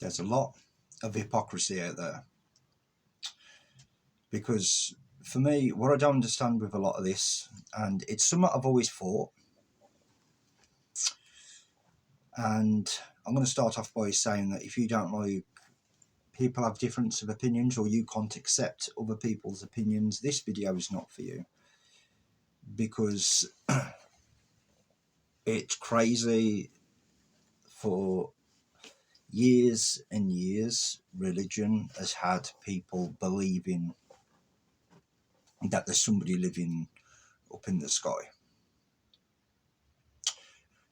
there's a lot of hypocrisy out there. Because for me, what I don't understand with a lot of this, and it's something I've always thought, and I'm going to start off by saying that if you don't like people have difference of opinions, or you can't accept other people's opinions, this video is not for you. Because it's crazy. For years and years, religion has had people believing that there's somebody living up in the sky.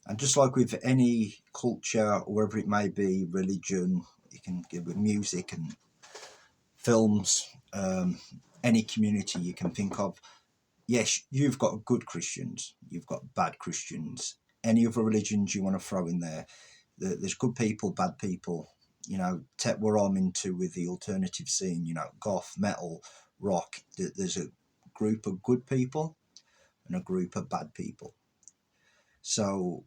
And just like with any culture, or wherever it may be, religion, you can give with music and films, any community you can think of. Yes, you've got good Christians, you've got bad Christians, any other religions you want to throw in there. There's good people, bad people. You know, where I'm into with the alternative scene, you know, goth, metal, rock. There's a group of good people and a group of bad people. So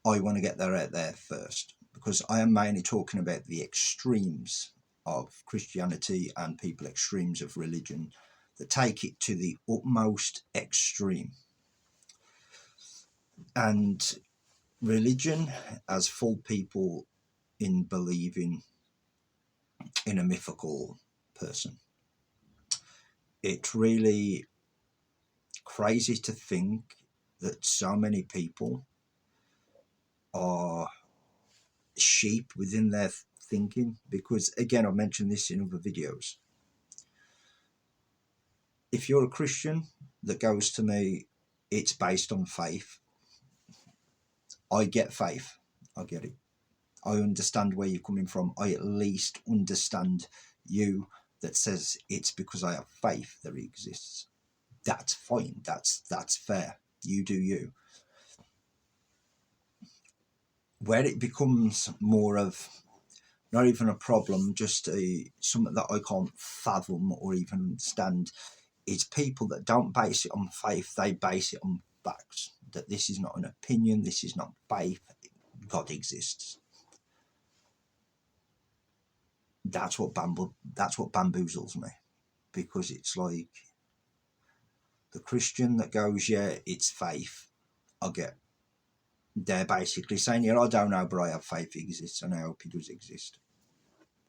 I want to get that out there first, because I am mainly talking about the extremes of Christianity and people extremes of religion that take it to the utmost extreme. And religion has fooled people in believing in a mythical person. It's really crazy to think that so many people are sheep within their thinking, because again, I've mentioned this in other videos. If you're a Christian that goes to me, it's based on faith. I get faith. I get it. I understand where you're coming from. I at least understand you that says it's because I have faith that it exists. That's fine. That's fair. You do you. Where it becomes more of not even a problem, just something that I can't fathom or even understand, is people that don't base it on faith. They base it on facts. That this is not an opinion. This is not faith. God exists. That's what bamboozles me, because it's like the Christian that goes, yeah, it's faith. I get. They're basically saying, yeah, I don't know, but I have faith he exists, and I hope he does exist.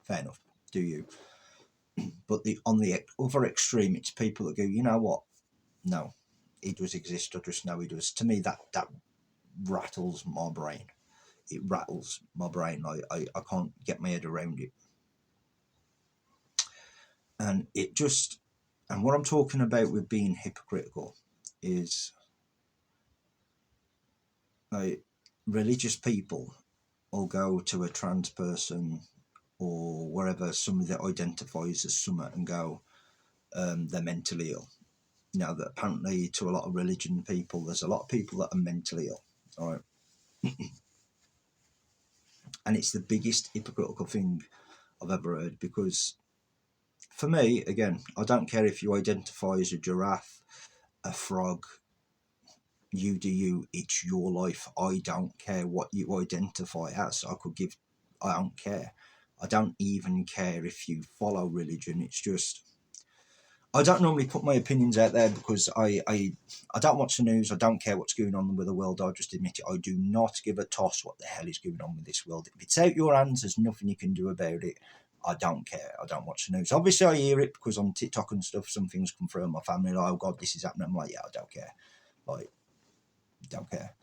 Fair enough. Do you? But on the other extreme, it's people that go, you know what? No, he does exist. I just know he does. To me, that rattles my brain. It rattles my brain. I can't get my head around it. And what I'm talking about with being hypocritical is like religious people will go to a trans person or wherever, somebody that identifies as something, and go, they're mentally ill. You know, that apparently to a lot of religion people, there's a lot of people that are mentally ill. All right. And it's the biggest hypocritical thing I've ever heard, because for me, again, I don't care if you identify as a giraffe, a frog, you do you, it's your life. I don't care what you identify as. I don't care. I don't even care if you follow religion. It's just, I don't normally put my opinions out there because I don't watch the news. I don't care what's going on with the world. I just admit it. I do not give a toss what the hell is going on with this world. If it's out your hands, there's nothing you can do about it. I don't care. I don't watch the news. Obviously, I hear it because on TikTok and stuff, some things come through in my family. Like, oh God, this is happening. I'm like, yeah, I don't care. Like, don't care.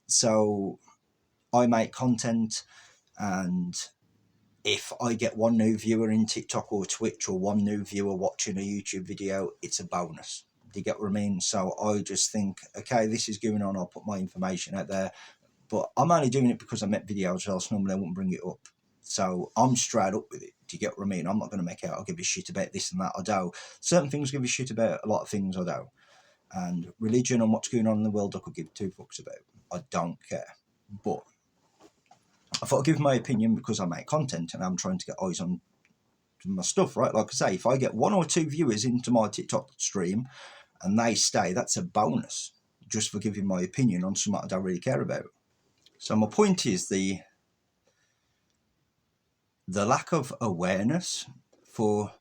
So I make content, and if I get one new viewer in TikTok or Twitch, or one new viewer watching a YouTube video, it's a bonus. Do you get what I mean? So I just think, okay, this is going on. I'll put my information out there, but I'm only doing it because I make videos, else normally I wouldn't bring it up. So I'm straight up with it. Do you get what I mean? I'm not going to make out I'll give a shit about this and that. I do. Certain things give a shit about. A lot of things I do. And religion and what's going on in the world, I could give two fucks about. I don't care. But I thought I'd give my opinion because I make content and I'm trying to get eyes on my stuff, right? Like I say, if I get 1 or 2 viewers into my TikTok stream and they stay, that's a bonus just for giving my opinion on something I don't really care about. So my point is, the the lack of awareness for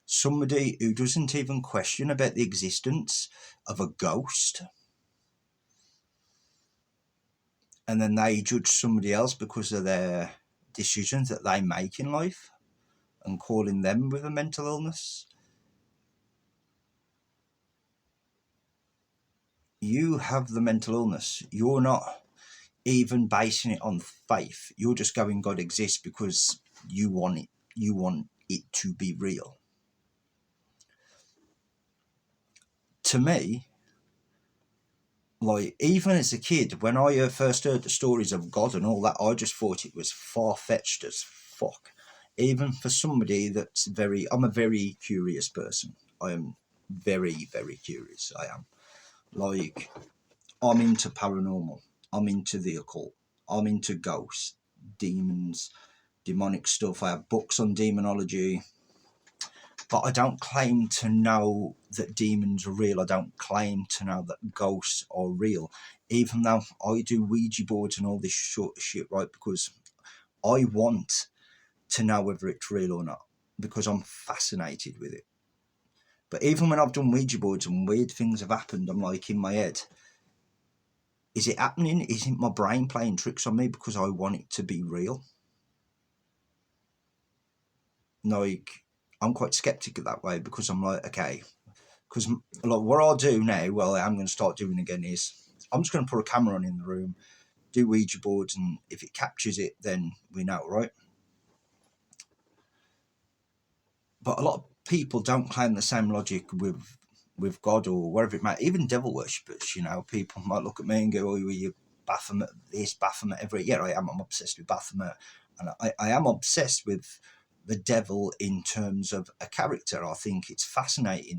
somebody who doesn't even question about the existence of a ghost, and then they judge somebody else because of their decisions that they make in life and calling them with a mental illness. You have the mental illness. You're not even basing it on faith. You're just going, God exists because you want it. You want it to be real. To me, like, even as a kid, when I first heard the stories of God and all that, I just thought it was far-fetched as fuck. Even for somebody that's I'm a very curious person. I am very, very curious. I am. Like, I'm into paranormal. I'm into the occult. I'm into ghosts, demons, demonic stuff. I have books on demonology. But I don't claim to know that demons are real. I don't claim to know that ghosts are real. Even though I do Ouija boards and all this sort of shit, right? Because I want to know whether it's real or not. Because I'm fascinated with it. But even when I've done Ouija boards and weird things have happened, I'm like, in my head, is it happening? Isn't my brain playing tricks on me because I want it to be real? Like, I'm quite skeptical that way because I'm like, okay, because like what I'll do now, well, I'm going to start doing again is I'm just going to put a camera on in the room, do Ouija boards, and if it captures it, then we know, right? But a lot of people don't claim the same logic with God or whatever it might, even devil worshippers, you know, people might look at me and go, oh, you Baphomet this, Baphomet every. Yeah, I am. I'm obsessed with Baphomet, and I am obsessed with the devil in terms of a character. I think it's fascinating.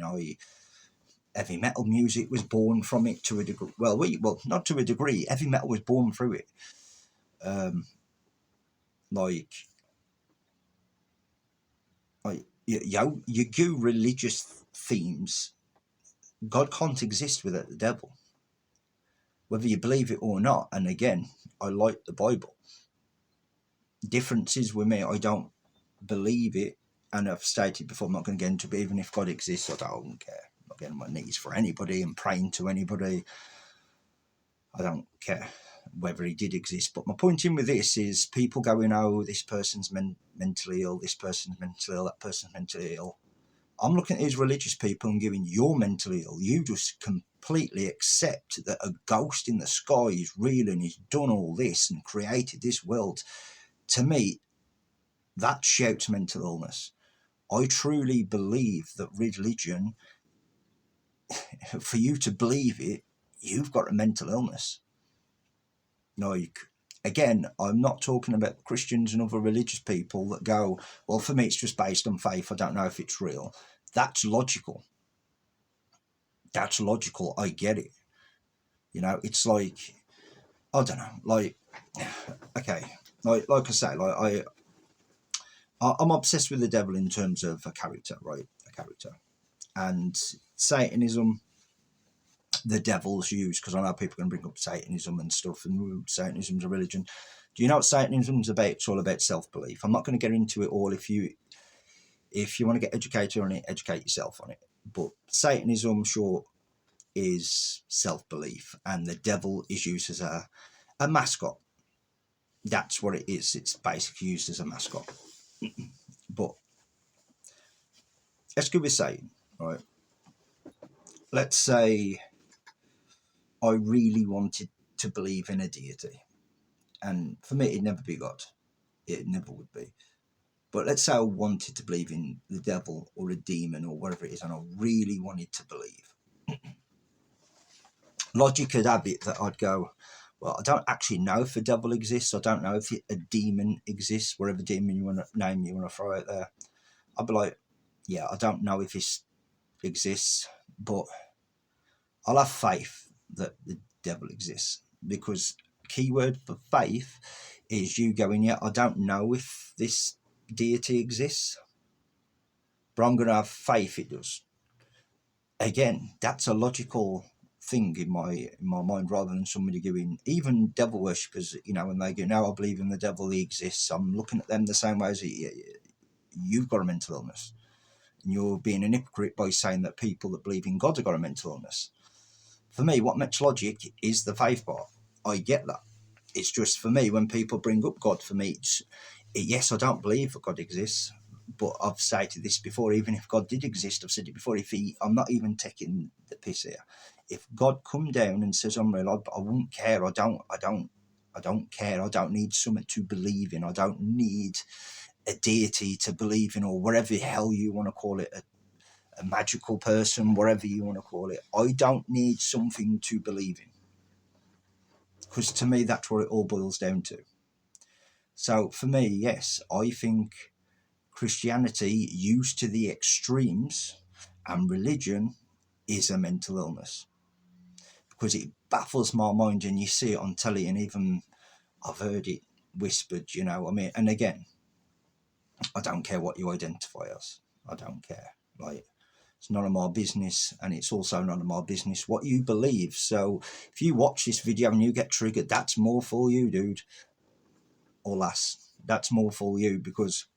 Heavy metal music was born from it to a degree. Well, not to a degree. Heavy metal was born through it. You go religious themes. God can't exist without the devil, whether you believe it or not. And again, I like the Bible. Differences with me, I don't believe it, and I've stated before, I'm not going to get into it. But even if God exists, I don't care. I'm not getting on my knees for anybody and praying to anybody. I don't care whether he did exist. But my point in with this is people going, oh, this person's mentally ill, this person's mentally ill, that person's mentally ill. I'm looking at these religious people and giving, you're mentally ill. You just completely accept that a ghost in the sky is real and he's done all this and created this world. To me, that shouts mental illness. I truly believe that religion, for you to believe it, you've got a mental illness. Like, again, I'm not talking about Christians and other religious people that go, well, for me, it's just based on faith. I don't know if it's real. That's logical. That's logical. I get it. You know, it's like, I don't know, like, okay, like I say, like I'm obsessed with the devil in terms of a character, right? A character. And Satanism, the devil's used, because I know people can bring up Satanism and stuff, and Satanism's a religion. Do you know what Satanism's about? It's all about self-belief. I'm not going to get into it all. If you want to get educated on it, educate yourself on it. But Satanism, sure, is self-belief, and the devil is used as a mascot. That's what it is. It's basically used as a mascot. But let's go with Satan, right? Let's say I really wanted to believe in a deity, and for me, it'd never be God. It never would be. But let's say I wanted to believe in the devil or a demon or whatever it is, and I really wanted to believe. Logic could have it that I'd go, well, I don't actually know if a devil exists. I don't know if a demon exists, whatever demon you want to name, you want to throw out there. I'd be like, yeah, I don't know if this exists, but I'll have faith that the devil exists, because keyword for faith is you going, yeah, I don't know if this deity exists, but I'm going to have faith it does. Again, that's a logical thing in my mind, rather than somebody going, even devil worshippers, you know, when they go, no, I believe in the devil, he exists. I'm looking at them the same way as you've got a mental illness. And you're being an hypocrite by saying that people that believe in God have got a mental illness. For me, what makes logic is the faith part. I get that. It's just, for me, when people bring up God, for me, yes, I don't believe that God exists, but I've stated this before, even if God did exist, I've said it before, I'm not even taking the piss here. If God come down and says I'm real, I wouldn't care. I don't care. I don't need something to believe in. I don't need a deity to believe in, or whatever the hell you want to call it, a magical person, whatever you want to call it. I don't need something to believe in, because to me that's what it all boils down to. So for me, yes, I think Christianity used to the extremes and religion is a mental illness, because it baffles my mind, and you see it on telly, and even I've heard it whispered, you know. I mean, and again, I don't care what you identify as. I don't care. Like, it's none of my business, and it's also none of my business what you believe. So if you watch this video and you get triggered, that's more for you, dude, or lass. That's more for you, because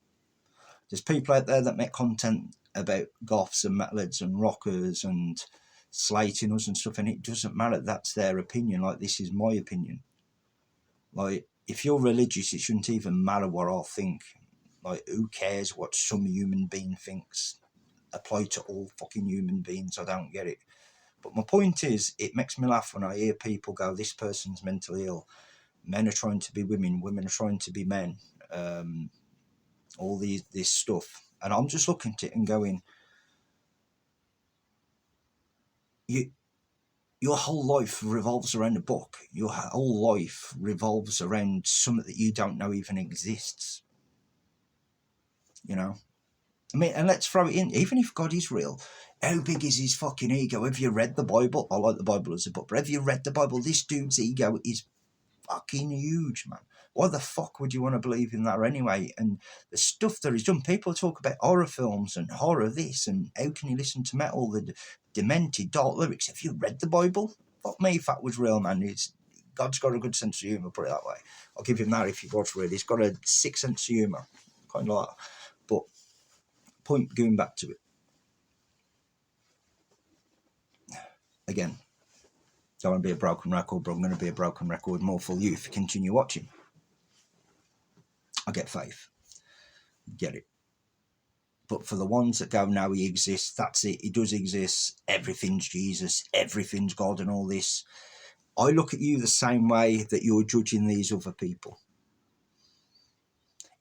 there's people out there that make content about goths and metalheads and rockers and slating us and stuff, and it doesn't matter. That's their opinion. Like, this is my opinion. Like, if you're religious, it shouldn't even matter what I think. Like, who cares what some human being thinks? Apply to all fucking human beings. I don't get it. But my point is, it makes me laugh when I hear people go, this person's mentally ill. Men are trying to be women. Women are trying to be men. All this stuff. And I'm just looking at it and going, your whole life revolves around a book. Your whole life revolves around something that you don't know even exists. You know? I mean, and let's throw it in. Even if God is real, how big is his fucking ego? Have you read the Bible? I like the Bible as a book, but have you read the Bible? This dude's ego is fucking huge, man. Why the fuck would you want to believe in that anyway? And the stuff that he's done, people talk about horror films and horror this, and how can you listen to metal, the demented dark lyrics? Have you read the Bible? Fuck me if that was real, man. God's got a good sense of humour, put it that way. I'll give him that if he was real. He's got a sick sense of humour, kind of like that. But point, going back to it again, don't want to be a broken record, but I'm going to be a broken record more for you if you continue watching. I get faith, get it. But for the ones that go, now he exists, that's it, he does exist, everything's Jesus, everything's God and all this, I look at you the same way that you're judging these other people.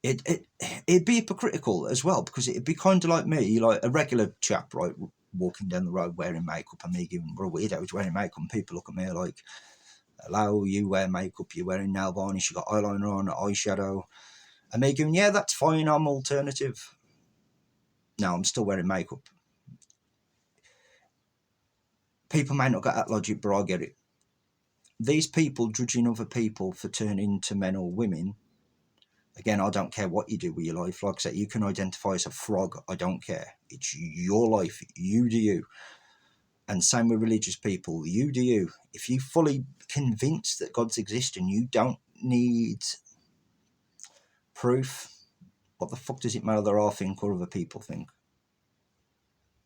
It'd be hypocritical as well, because it'd be kind of like me, like a regular chap, right, walking down the road wearing makeup, and me giving, we're a weirdo, he's wearing makeup, and people look at me like, hello, you wear makeup, you're wearing nail varnish, you got eyeliner on, eyeshadow, and me going, yeah, that's fine, I'm alternative. No, I'm still wearing makeup. People may not get that logic, but I get it. These people judging other people for turning into men or women, again, I don't care what you do with your life. Like I said, you can identify as a frog, I don't care. It's your life, you do you. And same with religious people, you do you. If you're fully convinced that God's existing, you don't need proof. What the fuck does it matter that I think or other people think?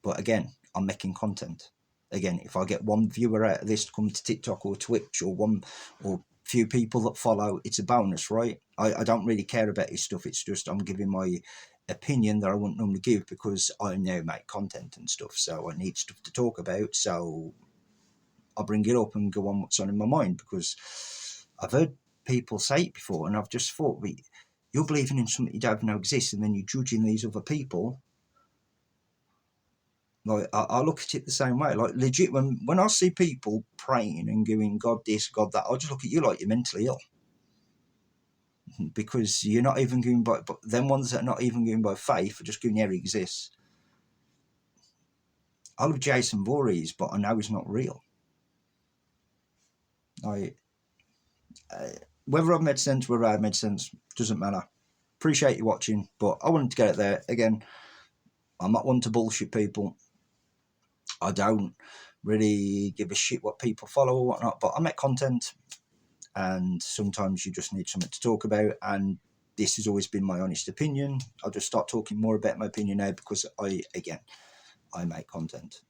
But again, I'm making content. Again, if I get one viewer out of this to come to TikTok or Twitch, or few people that follow, it's a bonus, right? I don't really care about his stuff. It's just I'm giving my opinion that I wouldn't normally give, because I now make content and stuff, so I need stuff to talk about. So I bring it up and go on what's on in my mind, because I've heard people say it before, and I've just thought, you're believing in something you don't know exists, and then you're judging these other people. Like, I look at it the same way. Like, legit, when I see people praying and going, God this, God that, I just look at you like you're mentally ill. Because you're not even going by, but them ones that are not even going by faith are just going, yeah, he exists. I love Jason Voorhees, but I know he's not real. Whether I've made sense, whether I've made sense, doesn't matter. Appreciate you watching, but I wanted to get it there. Again, I'm not one to bullshit people. I don't really give a shit what people follow or whatnot. But I make content, and sometimes you just need something to talk about, and this has always been my honest opinion. I'll just start talking more about my opinion now because I make content.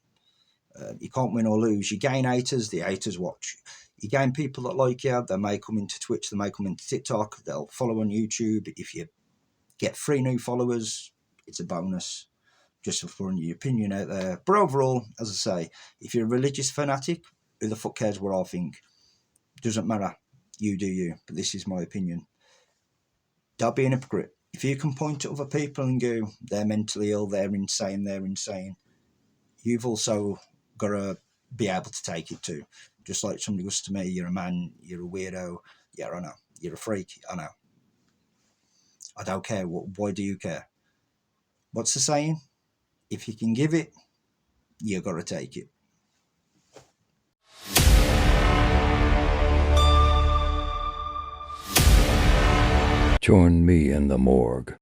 You can't win or lose. You gain haters, the haters watch. You gain people that like you, they may come into Twitch, they may come into TikTok, they'll follow on YouTube. If you get 3 new followers, it's a bonus. Just for throwing your opinion out there. But overall, as I say, if you're a religious fanatic, who the fuck cares what I think? Doesn't matter. You do you. But this is my opinion. Don't be an hypocrite. If you can point to other people and go, they're mentally ill, they're insane, you've also got to be able to take it too. Just like somebody goes to me, you're a man, you're a weirdo. Yeah, I know. You're a freak. I know. I don't care. Why do you care? What's the saying? If you can give it, you got to take it. Join me in the morgue.